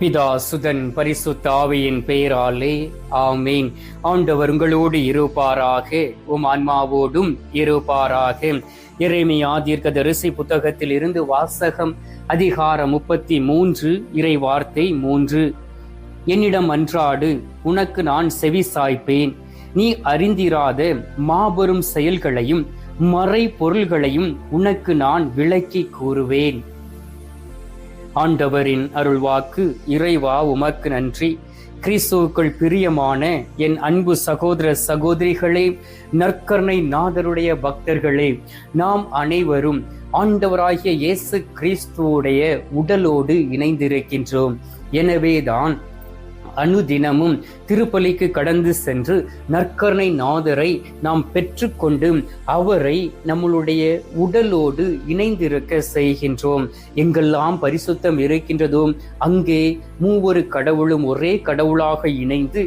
பிதா சுதன் பரிசுத்த ஆவியின் பெயராலே ஆமீன். ஆண்டவர் உங்களோடு இருப்பாராக, உம் ஆன்மாவோடும் இருப்பாராக. எரேமியா தீர்க்கதரிசி புத்தகத்தில் இருந்து வாசகம். அதிகாரம் 33, இறை வார்த்தை 3. என்னிடம் அன்றாடு, உனக்கு நான் செவி சாய்ப்பேன். நீ அறிந்திராத மாபெரும் செயல்களையும் மறை பொருள்களையும் உனக்கு நான் விளக்கி கூறுவேன். ஆண்டவரின் அருள்வாக்கு. இறைவா உமக்கு நன்றி. கிறிஸ்துவுக்குள் பிரியமான என் அன்பு சகோதர சகோதரிகளே, நற்கருணை நாதருடைய பக்தர்களே, நாம் அனைவரும் ஆண்டவராகிய இயேசு கிறிஸ்துவுடைய உடலோடு இணைந்திருக்கின்றோம். எனவேதான் அனுதினமும் திருப்பலிக்கு கடந்து சென்று நற்கருணை நாதரை நாம் பெற்றுக்கொண்டு அவரை நம்மளுடைய உடலோடு இணைந்திருக்க செய்கின்றோம். எங்கெல்லாம் பரிசுத்தம் இருக்கின்றதோ அங்கே மூவொரு கடவுளும் ஒரே கடவுளாக இணைந்து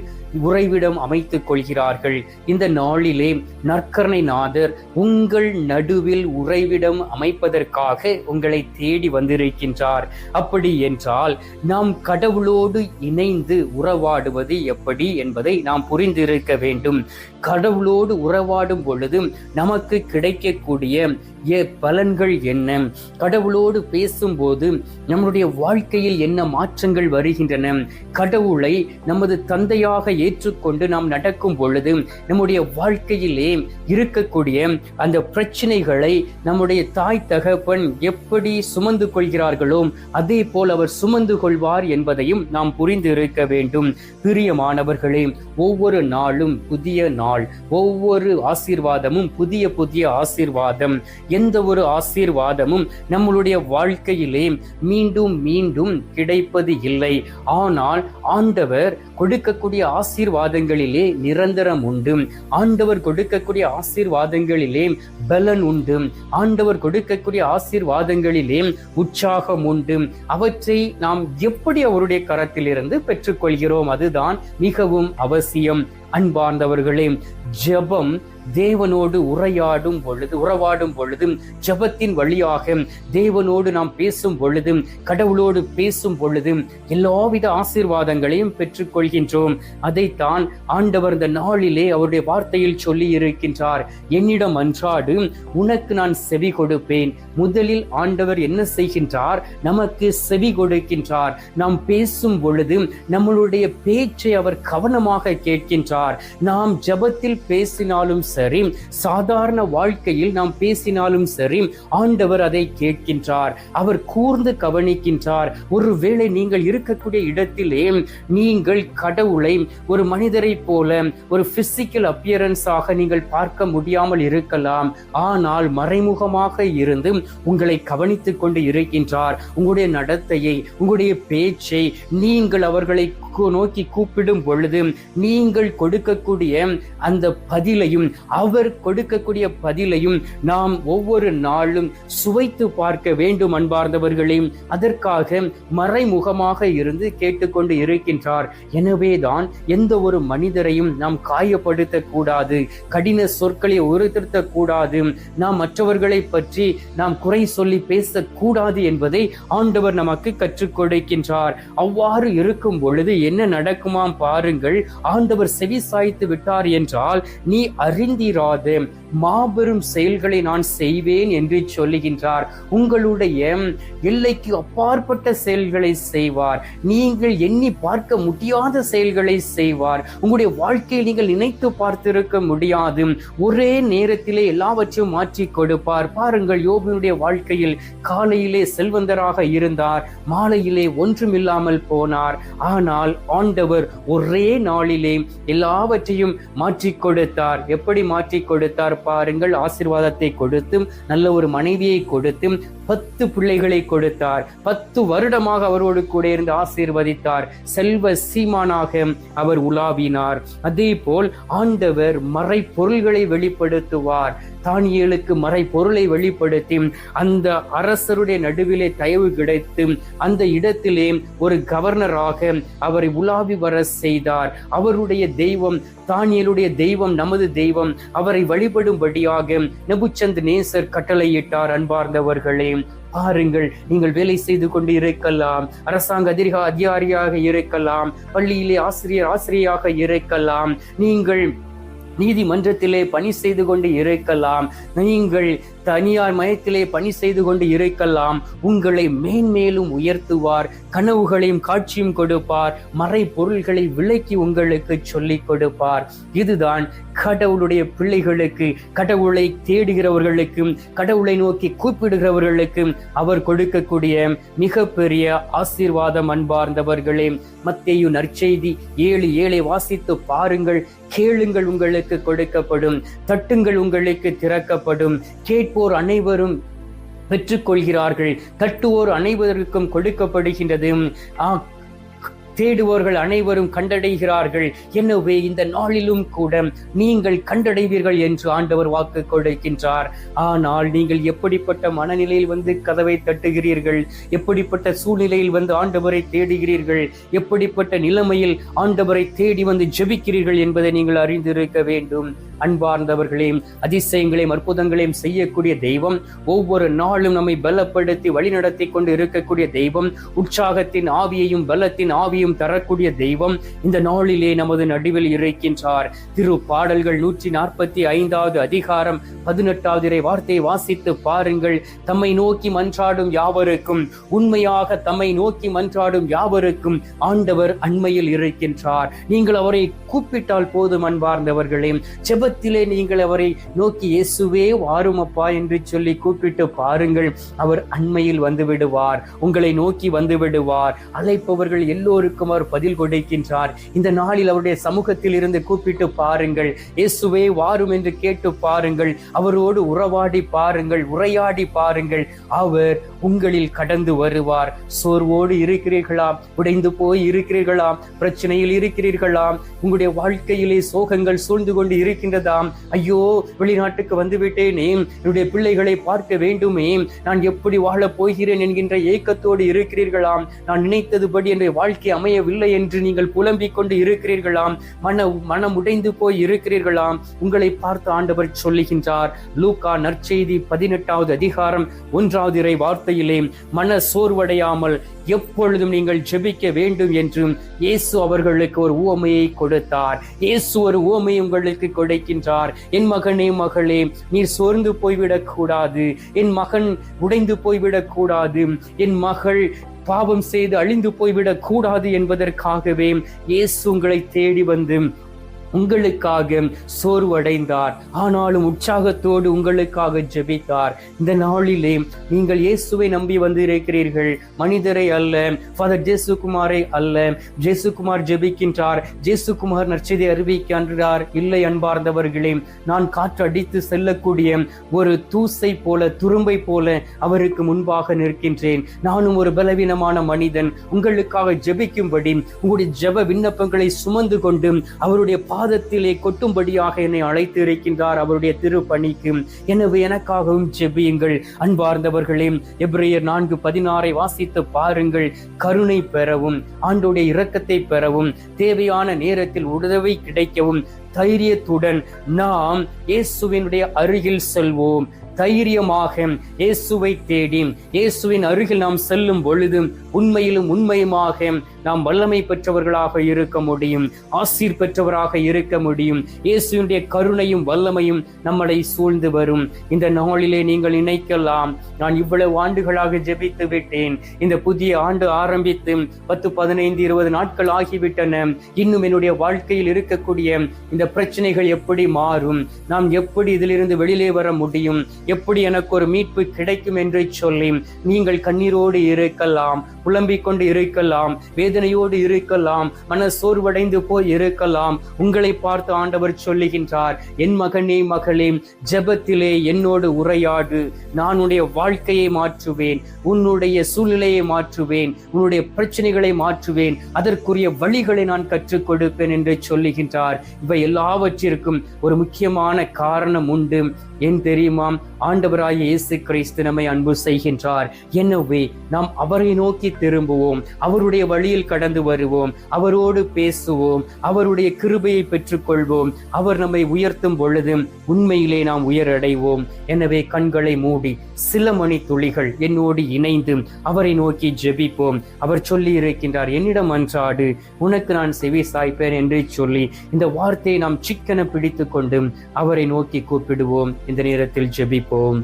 உறைவிடம் அமைத்துக் கொள்கிறார்கள். இந்த நாளிலே நற்கருணை நாதர் உங்கள் நடுவில் உறைவிடம் அமைப்பதற்காக உங்களை தேடி வந்திருக்கின்றார். அப்படி என்றால் நாம் கடவுளோடு இணைந்து உறவாடுவது எப்படி என்பதை நாம் புரிந்திருக்க வேண்டும். கடவுளோடு உறவாடும் பொழுது நமக்கு கிடைக்கக்கூடிய பலன்கள் என்ன? கடவுளோடு பேசும்போது நம்முடைய வாழ்க்கையில் என்ன மாற்றங்கள் வருகின்றன? கடவுளை நமது தந்தையாக ஏற்றுக்கொண்டு நாம் நடக்கும் பொழுது நம்முடைய வாழ்க்கையிலே இருக்கக்கூடிய அந்த பிரச்சனைகளை நம்முடைய தாய் தகப்பன் எப்படி சுமந்து கொள்கிறார்களோ அதே போல் அவர் சுமந்து கொள்வார் என்பதையும் நாம் புரிந்து இருக்க வேண்டும். பிரியமானவர்களே, ஒவ்வொரு நாளும் புதிய நாள், ஒவ்வொரு ஆசீர்வாதமும் புதிய புதிய ஆசீர்வாதம். எந்த ஒரு ஆசீர்வாதமும் நம்மளுடைய வாழ்க்கையிலே மீண்டும் மீண்டும் கிடைப்பது இல்லை. ஆனால் ஆண்டவர் கொடுக்கக்கூடிய ஆசீர்வாதங்களிலே நிரந்தரம் உண்டு. ஆண்டவர் கொடுக்கக்கூடிய ஆசீர்வாதங்களிலே பலன் உண்டு. ஆண்டவர் கொடுக்கக்கூடிய ஆசீர்வாதங்களிலே உற்சாகம் உண்டு. அவற்றை நாம் எப்படி அவருடைய கரத்திலிருந்து பெற்றுக்கொள்கிறோம்? அதுதான் மிகவும் அவசியம். அன்பார்ந்தவர்களே, ஜெபம் தேவனோடு உறவாடும் பொழுது ஜெபத்தின் வழியாக தேவனோடு நாம் பேசும் பொழுது, கடவுளோடு பேசும் பொழுது எல்லாவித ஆசீர்வாதங்களையும் பெற்றுக்கொள்கின்றோம். அதைத்தான் ஆண்டவர் இந்த நாளிலே அவருடைய வார்த்தையில் சொல்லி இருக்கின்றார். என்னிடம் அன்றாடு, உனக்கு நான் செவி கொடுப்பேன். முதலில் ஆண்டவர் என்ன செய்கின்றார்? நமக்கு செவி கொடுக்கின்றார். நாம் பேசும் பொழுது நம்மளுடைய பேச்சை அவர் கவனமாக கேட்கின்றார். நாம் ஜெபத்தில் பேசினாலும் சரி, சாதாரண வாழ்க்கையில் நாம் பேசினாலும் சரி, ஆண்டவர் அதை கேட்கின்றார். அவர் கூர்ந்து கவனிக்கின்றார். ஒருவேளை நீங்கள் இருக்கக்கூடிய இடத்திலே நீங்கள் கடவுளை ஒரு மனிதரை போல ஒரு பிசிக்கல் அப்பியரன்ஸாக நீங்கள் பார்க்க முடியாமல் இருக்கலாம். ஆனால் மறைமுகமாக இருந்து உங்களை கவனித்துக் கொண்டு இருக்கின்றார். உங்களுடைய நடத்தையை, உங்களுடைய பேச்சை நீங்கள் அவர்களை நோக்கி கூப்பிடும் பொழுது நீங்கள் கொடுக்கக்கூடிய அந்த பதிலையும் அவர் கொடுக்கக்கூடிய பதிலையும் நாம் ஒவ்வொரு நாளும் சுவைத்து பார்க்க வேண்டும். அன்பார்ந்தவர்களே, அதற்காக மறைமுகமாக இருந்து கேட்டுக்கொண்டு இருக்கின்றார். எனவேதான் எந்த ஒரு மனிதரையும் நாம் காயப்படுத்த கூடாது, கடின சொற்களை உறுதிருத்த கூடாது, நாம் மற்றவர்களை பற்றி நாம் குறை சொல்லி பேசக்கூடாது என்பதை ஆண்டவர் நமக்கு கற்றுக் கொடுக்கின்றார். அவ்வாறு இருக்கும் பொழுது என்ன நடக்குமாம் பாருங்கள். ஆண்டவர் செவி சாய்த்து விட்டார் என்றால், நீ அறிந்திராத மாபெரும் செயல்களை நான் செய்வேன் என்று சொல்லுகின்றார். உங்களுடைய எல்லைக்கு அப்பாற்பட்ட செயல்களை செய்வார். நீங்கள் எண்ணி பார்க்க முடியாத செயல்களை செய்வார். உங்களுடைய வாழ்க்கையில் நீங்கள் நினைத்து பார்த்திருக்க முடியாது. ஒரே நேரத்திலே எல்லாவற்றையும் மாற்றி கொடுப்பார். பாருங்கள், யோபுடைய வாழ்க்கையில் காலையிலே செல்வந்தராக இருந்தார், மாலையிலே ஒன்றுமில்லாமல் போனார். ஆனால் ஆண்டவர் ஒரே நாளிலே எல்லாவற்றையும் மாற்றி கொடுத்தார். எப்படி மாற்றி கொடுத்தார் பாருங்கள். ஆசீர்வாதத்தை கொடுத்து, நல்ல ஒரு மனைவியை கொடுத்து, 10 பிள்ளைகளை கொடுத்தார். 10 வருடமாக அவரோடு கூட இருந்து ஆசீர்வதித்தார். செல்வ சீமானாக அவர் உலாவினார். அதே போல் ஆண்டவர் மறை பொருள்களை வெளிப்படுத்துவார். தானியேலுக்கு மறை பொருளை வெளிப்படுத்தி அந்த அரசருடைய நடுவிலே தயவு கிடைத்து அந்த இடத்திலே ஒரு கவர்னராக அவரை உலாவி வர செய்தார். அவருடைய தெய்வம், தானியேலுடைய தெய்வம் நமது தெய்வம், அவரை வழிபடும்படியாக நேபுக்கத்நேசர் கட்டளையிட்டார். அன்பார்ந்தவர்களே, பாருங்கள், நீங்கள் வேலை செய்து கொண்டு இருக்கலாம், அரசாங்க அதிகாரியாக இருக்கலாம், பள்ளியிலே ஆசிரியராக இருக்கலாம், நீங்கள் நீதிமன்றத்திலே பணி செய்து கொண்டு இருக்கலாம், நீங்கள் தனியார் மயத்திலே பணி செய்து கொண்டு இருக்கலாம். உங்களை மேன்மேலும் உயர்த்துவார், கனவுகளையும் காட்சியும் கொடுப்பார், மறை பொருள்களை விலக்கி உங்களுக்கு சொல்லிக் கொடுப்பார். இதுதான் கடவுளுடைய பிள்ளைகளுக்கு, கடவுளை தேடுகிறவர்களுக்கும் கடவுளை நோக்கி கூப்பிடுகிறவர்களுக்கும் அவர் கொடுக்கக்கூடிய மிகப்பெரிய ஆசீர்வாதம். அன்பார்ந்தவர்களே, மத்தேயு நற்செய்தி 7:7 வாசித்து பாருங்கள். கேளுங்கள், உங்களுக்கு கொடுக்கப்படும், தட்டுங்கள், உங்களுக்கு திறக்கப்படும், கேட்போர் அனைவரும் பெற்றுக்கொள்கிறார்கள், தட்டுவோர் அனைவருக்கும் கொடுக்கப்படுகின்றது, தேடுவோர்கள் அனைவரும் கண்டடைகிறார்கள். எனவே இந்த நாளிலும் கூட நீங்கள் கண்டடைவீர்கள் என்று ஆண்டவர் வாக்கு கொடுக்கின்றார். ஆனால் நீங்கள் எப்படிப்பட்ட மனநிலையில் வந்து கதவை தட்டுகிறீர்கள், எப்படிப்பட்ட சூழ்நிலையில் வந்து ஆண்டவரை தேடுகிறீர்கள், எப்படிப்பட்ட நிலைமையில் ஆண்டவரை தேடி வந்து ஜெபிக்கிறீர்கள் என்பதை நீங்கள் அறிந்திருக்க வேண்டும். அன்பார்ந்தவர்களே, அதிசயங்களையும் அற்புதங்களையும் செய்யக்கூடிய தெய்வம், ஒவ்வொரு நாளும் நம்மை பலப்படுத்தி வழிநடத்தி கொண்டு இருக்கக்கூடிய தெய்வம், உற்சாகத்தின் ஆவியையும் பலத்தின் ஆவியும் தரக்கூடிய தெய்வம் இந்த நாளிலே நமது நடுவில் இருக்கின்றார். திரு பாடல்கள் 145 அதிகாரம் 18 வார்த்தையை வாசித்து பாருங்கள். தம்மை நோக்கி மன்றாடும் யாவருக்கும், உண்மையாக தம்மை நோக்கி மன்றாடும் யாவருக்கும் ஆண்டவர் அண்மையில் இருக்கின்றார். நீங்கள் அவரை கூப்பிட்டால் போதும். அன்பார்ந்தவர்களே, ஜெபத்திலே நீங்கள் அவரை நோக்கி இயேசுவே வாரும் அப்பா என்று சொல்லி கூப்பிட்டு பாருங்கள். அவர் அண்மையில் வந்து விடுவார், உங்களை நோக்கி வந்து விடுவார். அழைப்பவர்கள் எல்லோருக்கும் அவர் பதில் கொடுக்கின்றார். இந்த நாளில் அவருடைய சமூகத்தில் இருந்து கூப்பிட்டு பாருங்கள். இயேசுவே வாரும் என்று கேட்டு பாருங்கள். அவரோடு உறவாடி பாருங்கள், உரையாடி பாருங்கள். அவர் உங்களில் கடந்து வருவார். சோர்வோடு இருக்கிறீர்களா? உடைந்து போய் இருக்கிறீர்களா? பிரச்சனையில் இருக்கிறீர்களா? உங்களுடைய வாழ்க்கையிலே சோகங்கள் சூழ்ந்து கொண்டு இருக்கின்றதாம். ஐயோ, வெளிநாட்டுக்கு வந்துவிட்டேனே, என்னுடைய பிள்ளைகளை பார்க்க வேண்டுமே, நான் எப்படி வாழப் போகிறேன் என்கின்ற ஏக்கத்தோடு இருக்கிறீர்களாம். நான் நினைத்ததுபடி என்னுடைய வாழ்க்கை அமையவில்லை என்று நீங்கள் புலம்பிக் கொண்டு இருக்கிறீர்களாம். மனம் உடைந்து போய் இருக்கிறீர்களாம். உங்களை பார்த்து ஆண்டவர் சொல்லுகின்றார். லூக்கா நற்செய்தி 18 அதிகாரம் 1 வார்த்தையிலே, மன சோர்வடையாமல் எப்பொழுதும் நீங்கள் ஜெபிக்க வேண்டும் என்றும் இயேசு அவர்களுக்கு ஒரு உவமையை கொடுத்தார். இயேசு ஒரு உவமை உங்களுக்கு கொடுக்கின்றார். என் மகனே, மகளே, நீர் சோர்ந்து போய்விடக் கூடாது, என் மகன் உடைந்து போய்விடக் கூடாது, என் மகள் பாவம் செய்து அழிந்து போய்விடக் கூடாது என்பதற்காகவே இயேசு உங்களை தேடி வந்து உங்களுக்காக சோர்வடைந்தார். ஆனாலும் உற்சாகத்தோடு உங்களுக்காக ஜெபித்தார். இந்த நாளிலே நீங்கள் இயேசுவை நம்பி வந்து இருக்கிறீர்கள், மனிதரை அல்ல, ஃபாதர் ஜேசுகுமாரை அல்ல. ஜேசுகுமார் ஜெபிக்கின்றார், ஜேசுகுமார் நற்செய்தி அறிவிக்கின்றார். இல்லை அன்பார்ந்தவர்களே, நான் காற்று அடித்து செல்லக்கூடிய ஒரு தூசை போல, துரும்பை போல அவருக்கு முன்பாக நிற்கின்றேன். நானும் ஒரு பலவீனமான மனிதன். உங்களுக்காக ஜெபிக்கும்படி உங்களுடைய ஜெப விண்ணப்பங்களை சுமந்து கொண்டு அவருடைய பாதத்திலே கொட்டும்படியாக என்னை அழைத்து இருக்கின்றார் அவருடைய திருப்பணிக்கு. எனவே எனக்காகவும் ஜெபியுங்கள். அன்பார்ந்தவர்களே, எபிரேயர் 4:16 வாசித்து பாருங்கள். கருணை பெறவும், ஆண்டோடைய இரக்கத்தை பெறவும், தேவையான நேரத்தில் உதவி கிடைக்கவும் தைரியத்துடன் நாம் இயேசுவினுடைய அருகில் செல்வோம். தைரியமாக இயேசுவை தேடி இயேசுவின் அருகில் நாம் செல்லும் பொழுது உண்மையிலும் உண்மையுமாக நாம் வல்லமை பெற்றவர்களாக இருக்க முடியும், ஆசீர் பெற்றவராக இருக்க முடியும். இயேசுவினுடைய கருணையும் வல்லமையும் நம்மளை சூழ்ந்து வரும். இந்த நாளிலே நீங்கள் நினைக்கலாம், நான் இவ்வளவு ஆண்டுகளாக ஜெபித்து விட்டேன், இந்த புதிய ஆண்டு ஆரம்பித்து 10, 15, 20 நாட்கள் ஆகிவிட்டன, இன்னும் என்னுடைய வாழ்க்கையில் இருக்கக்கூடிய இந்த பிரச்சனைகள் எப்படி மாறும், நாம் எப்படி இதிலிருந்து வெளியிலே வர முடியும், எப்படி எனக்கு ஒரு மீட்பு கிடைக்கும் என்று சொல்லி நீங்கள் கண்ணீரோடு இருக்கலாம், புலம்பிக் கொண்டு இருக்கலாம், வேதனையோடு இருக்கலாம், மன சோர்வடைந்து போய் இருக்கலாம். உங்களை பார்த்து ஆண்டவர் சொல்லுகின்றார், என் மகனே மகளே, ஜெபத்திலே என்னோடு உரையாடு, நான் உன்னுடைய வாழ்க்கையை மாற்றுவேன், உன்னுடைய சூழ்நிலையை மாற்றுவேன், உன்னுடைய பிரச்சனைகளை மாற்றுவேன், அதற்குரிய வழிகளை நான் கற்றுக் கொடுப்பேன் என்று சொல்லுகின்றார். இவை எல்லாவற்றிற்கும் ஒரு முக்கியமான காரணம் உண்டு. ஏன் தெரியுமா? ஆண்டவராகிய இயேசு கிறிஸ்து நம்மை அன்பு செய்கின்றார். எனவே நாம் அவரை நோக்கி திரும்புவோம், அவருடைய வழியில் கடந்து வருவோம், அவரோடு பேசுவோம், அவருடைய கிருபையை பெற்றுக்கொள்வோம். அவர் நம்மை உயர்த்தும் பொழுது உண்மையிலே நாம் உயரடைவோம். எனவே கண்களை மூடி சில மணி துளிகள் என்னோடு இணைந்து அவரை நோக்கி ஜெபிப்போம். அவர் சொல்லி இருக்கின்றார், என்னிடம் அன்றாடு, உனக்கு நான் செவி சாய்ப்பேன் என்று சொல்லி இந்த வார்த்தையை நாம் சிக்கன பிடித்து கொண்டு அவரை நோக்கி கூப்பிடுவோம். இந்த நேரத்தில் ஜெபிப்போம்.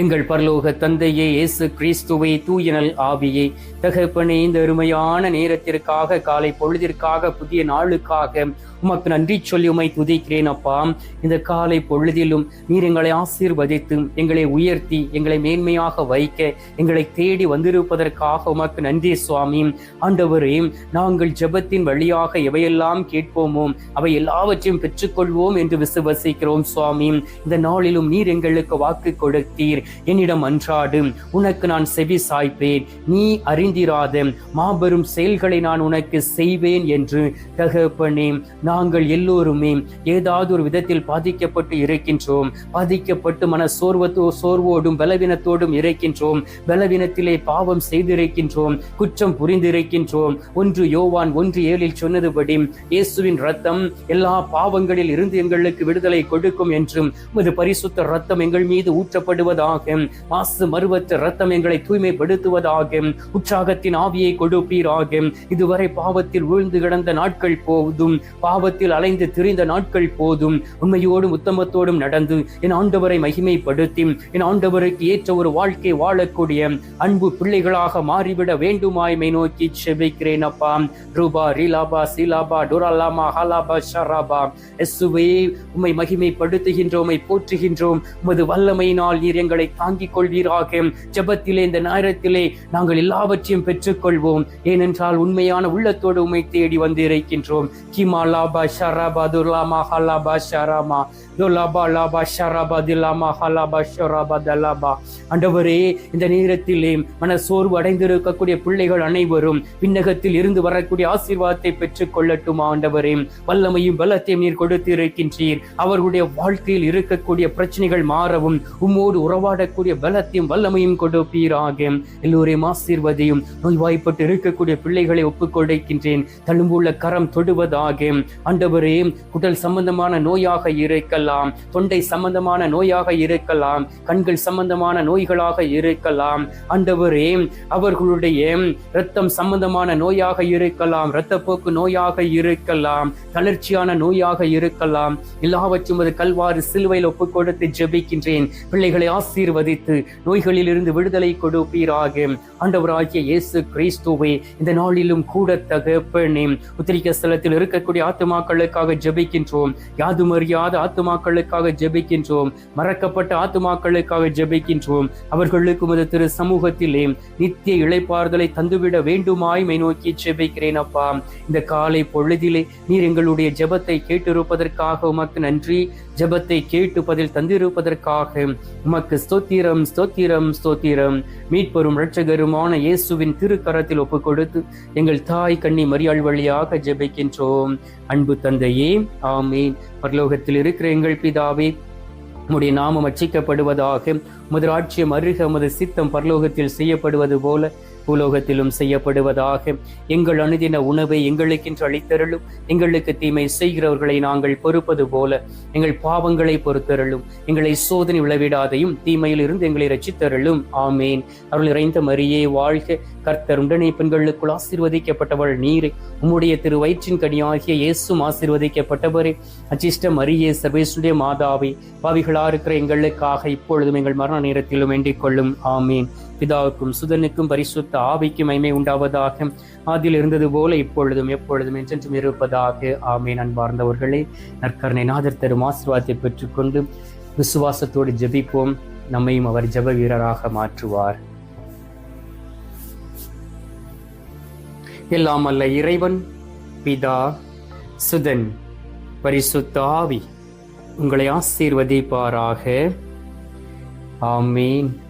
எங்கள் பரலோக தந்தையே, இயேசு கிறிஸ்துவை, தூயனல் ஆவியே, தகப்பனே, இந்த அருமையான நேரத்திற்காக, காலை பொழுதிற்காக, புதிய நாளுக்காக உமக்கு நன்றி சொல்லி உமை துதிக்கிறேன் அப்பா. இந்த காலை பொழுதிலும் நீர் எங்களை ஆசீர்வதித்து எங்களை உயர்த்தி எங்களை மேன்மையாக வைக்க எங்களை தேடி வந்திருப்பதற்காக உமக்கு நன்றி சுவாமி. ஆண்டவரே, நாங்கள் ஜெபத்தின் வழியாக எவையெல்லாம் கேட்போமோ அவை எல்லாவற்றையும் பெற்றுக்கொள்வோம் என்று விசுவசிக்கிறோம் சுவாமி. இந்த நாளிலும் நீர் எங்களுக்கு வாக்கு கொடுத்தீர், என்னிடம் அன்றாடு, உனக்கு நான் செவி சாய்ப்பேன், நீ அறிந்திராத மாபெரும் செயல்களை நான் உனக்கு செய்வேன் என்று. தகப்பனே, நாங்கள் எல்லோருமே ஏதாவது ஒரு விதத்தில் பாதிக்கப்பட்டு இருக்கின்றோம், பாதிக்கப்பட்டு மன சோர்வோடும் பலவீனத்தோடும் இருக்கின்றோம், பலவீனத்திலே பாவம் செய்திருக்கின்றோம், குற்றம் புரிந்திருக்கின்றோம். 1 யோவான் 1:7 சொன்னதுபடி இயேசுவின் ரத்தம் எல்லா பாவங்களில் இருந்து எங்களுக்கு விடுதலை கொடுக்கும் என்றும், உமது பரிசுத்த ரத்தம் எங்கள் மீது ஊற்றப்படுவதாக, மாசு மறுவற்ற ரத்தம் எங்களை தூய்மைப்படுத்துவதாக, உற்சாகத்தின் ஆவியை கொடுப்பீராக. இதுவரை பாவத்தில் வீழ்ந்து கிடந்த நாட்கள் போதும், பாவத்தில் அலைந்து திரிந்த நாட்கள் போதும், உண்மையோடும் உத்தமத்தோடும் நடந்து என் ஆண்டவரை மகிமைப்படுத்தி என் ஆண்டவருக்கு ஏற்ற ஒரு வாழ்க்கை வாழக்கூடிய அன்பு பிள்ளைகளாக மாறிவிட வேண்டுமாய்மை நோக்கி செபிக்கிறேன் அப்பா. ரூபா ரீலாபா சீலாபா டோராலாமா ஹாலாபா ஷராபா. இயேசுவே, உம்மை மகிமைப்படுத்துகின்றோம், உம்மை போற்றுகின்றோம். உமது வல்லமையினால் நீர் எங்களை தாங்கிக் கொள்வீராக. ஜெபத்திலே இந்த நேரத்திலே நாங்கள் எல்லாவற்றையும் பெற்றுக்கொள்வோம். ஏனென்றால் உண்மையான உள்ளத்தோடு உம்மை தேடி வந்து இருக்கின்றோம். கிமாலாபா ஷராபா துலாமா ஹலாபா ஷராமா துலாபா லாபா ஷராபா திலாமா ஹலாபா ஷராபா தலாபா. ஆண்டவரே, இந்த நேரத்திலே மன சோர்வு அடைந்திருக்கக்கூடிய பிள்ளைகள் அனைவரும் விண்ணகத்தில் இருந்து வரக்கூடிய ஆசீர்வாதத்தை பெற்றுக் கொள்ளட்டும். ஆண்டவரே, வல்லமையும் பலத்தையும் நீர் கொடுத்து இருக்கின்றீர். அவர்களுடைய வாழ்க்கையில் இருக்கக்கூடிய பிரச்சனைகள் மாறவும் உம்மோடு உறவாடக்கூடிய பலத்தையும் வல்லமையும் கொடுப்பீராக. எல்லோரையும் ஆசீர்வதியும். நோய்வாய்ப்பட்டு இருக்கக்கூடிய பிள்ளைகளை ஒப்புக் கொடுக்கின்றேன். தழும்புள்ள கரம் தொடுவதாக. ஆண்டவரே, குடல் சம்பந்தமான நோயாக இருக்கலாம், தொண்டை சம்பந்தமான நோயாக இருக்கலாம், கண்கள் சம்பந்தமான நோய்களாக இருக்கலாம். ஆண்டவரே, அவர்களுடைய இரத்தம் சம்பந்தமான நோயாக இருக்கலாம், இரத்தப்போக்கு நோயாக இருக்கலாம், தளர்ச்சியான நோயாக இருக்கலாம். எல்லாவற்றும் அது கல்வாரி சிலுவையில் ஒப்புக் கொடுத்து ஜெபிக்கின்றேன். பிள்ளைகளை ஆசீர்வதித்து நோய்களில் இருந்து விடுதலை கொடுப்பீராக. ஆண்டவராகிய இயேசு கிறிஸ்துவே, இந்த நாளிலும் கூட தகப்பனே, உத்திரிக்க ஸ்தலத்தில் இருக்கக்கூடிய ஆத்துமாக்களுக்காக ஜெபிக்கின்றோம். யாதும் அறியாத ஆத்துமாக்களுக்காக ஜெபிக்கின்றோம். மறக்கப்பட்ட ஆத்துமாக்களுக்காக ஜெபிக்கின்றோம். அவர்களுக்கு உமது திரு சமூகத்திலே நித்திய இளைப்பாறுதலை தந்துவிட வேண்டுமாய்மை நோக்கி ஜெபிக்கிறேன் அப்பா. இந்த காலை பொழுதிலே நீர் எங்களுடைய ஜெபத்தை கேட்டிருப்பதற்காக உமக்கு நன்றி. ஜெபத்தை கேட்டு பதில் தந்திருப்பதற்காக உமக்கு ஸ்தோத்திரம், ஸ்தோத்திரம், ஸ்தோத்திரம். மீட்பெரும் இரட்சகருமான இயேசுவின் திருக்கரத்தில் ஒப்புக் கொடுத்து எங்கள் தாய் கன்னி மரியாள் வழியாக ஜெபிக்கின்றோம். அன்பு தந்தையே, ஆமீன். பரலோகத்தில் இருக்கிற எங்கள் பிதாவே, உம்முடைய நாமம் அர்ச்சிக்கப்படுவதாக. உமது ராஜ்யம் அருக, உமது சித்தம் பரலோகத்தில் செய்யப்படுவது போல பூலோகத்திலும் செய்யப்படுவதாக. எங்கள் அனுதின உணவை எங்களுக்கென்று அளித்தருளும். எங்களுக்கு தீமை செய்கிறவர்களை நாங்கள் பொறுப்பது போல எங்கள் பாவங்களை பொறுத்தருளும். எங்களை சோதனை விளைவிடாதையும் தீமையில் இருந்து எங்களை ரட்சித்தருளும். ஆமேன். அருள் நிறைந்த மரியே வாழ்க, கர்த்தர் உடனே பெண்களுக்குள் ஆசீர்வதிக்கப்பட்டவள் நீரே. உம்முடைய திரு வயிற்றின் கனியாகிய இயேசும் ஆசீர்வதிக்கப்பட்டவரே. அச்சிஷ்ட மரியே, சர்வேசுடைய மாதாவே, பாவிகளா இருக்கிற எங்களுக்காக இப்பொழுதும் எங்கள் மரண நேரத்திலும் வேண்டிக் கொள்ளும். ஆமீன். பிதாவுக்கும் சுதனுக்கும் பரிசுத்த ஆவிக்கும் மகிமை உண்டாவதாக. அதில் இருந்தது போல இப்பொழுதும் எப்பொழுதும் என்றென்றும் இருப்பதாக. ஆமீன். அன்பார்ந்தவர்களே, நற்கருணை நாதர் தரும் ஆசீர்வாதத்தை பெற்றுக்கொண்டு விசுவாசத்தோடு ஜெபிப்போம். நம்மையும் அவர் ஜெப வீரராக மாற்றுவார். எல்லாம் அல்ல இறைவன், பிதா, சுதன், பரிசுத்த ஆவி உங்களை ஆசீர்வதிப்பாராக. ஆமீன்.